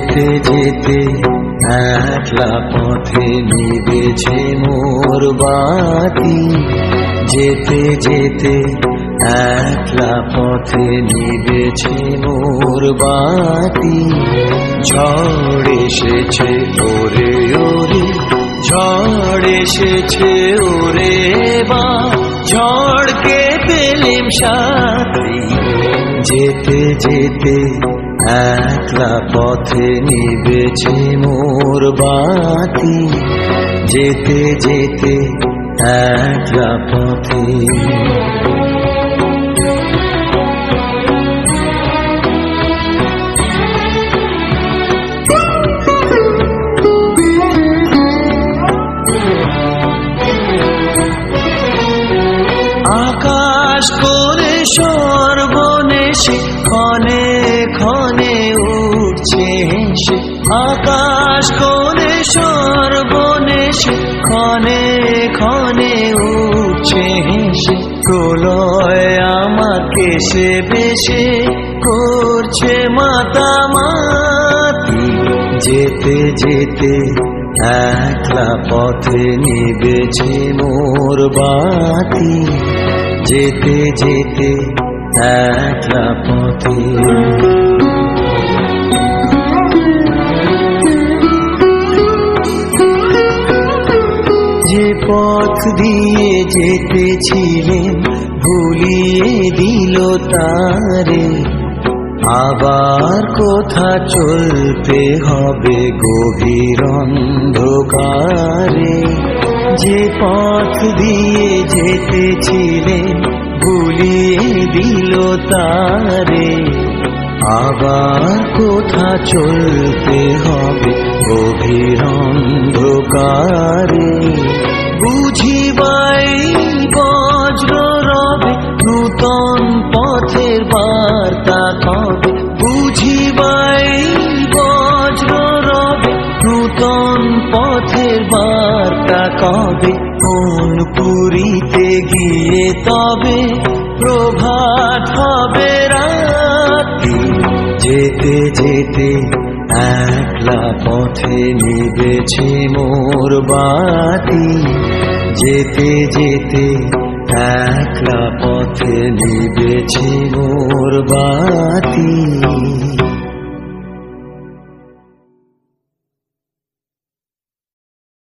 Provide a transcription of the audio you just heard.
যেতে যেতে একলা পথে নিবেছে মোর বাতি, যেতে যেতে একলা পথে নিবেছে মোর বাতি। ঝড় এসেছে ওরে ওরে, ঝড় এসেছে ওরে বা, ঝড়কে পেলেম সাথী। যেতে যেতে একলা পথে নিবেছে মোর বাতি, যেতে যেতে একলা পথে। আকাশ করে সর্বনেশে ক্ষণে ক্ষণে উঠছে হেসে, আকাশ করে সর্বনেশে ক্ষণে ক্ষণে উঠছে হেসে। প্রলয় আমাকে সে বেশে করছে মাতামাতি, যেতে যেতে একলা পথে নিবেছে মোর বাতি, যেতে যেতে একলা পথে। যে পথ দিয়ে যেতেছিলেন ভুলিয়ে দিল তারে, আবার কোথা চলতে হবে গভীর অন্ধকারে। যে পথ দিয়ে যেতেছিলেন ভুলিয়ে দিল তারে, আবার কোথা চলতে হবে গভীর অন্ধকারে। বুঝিবাই বজ্র রবে নূতন পথের বার্তা কবে, বুঝিবাই বজ্র রবে নূতন পথের বার্তা কবে। কোন পুরীতে গিয়ে তবে প্রভাত হবে রাতি, যেতে যেতে একলা পথে নিবেছে মোর বাতি, যেতে যেতে একলা পথে নিবেছে মোর বাতি।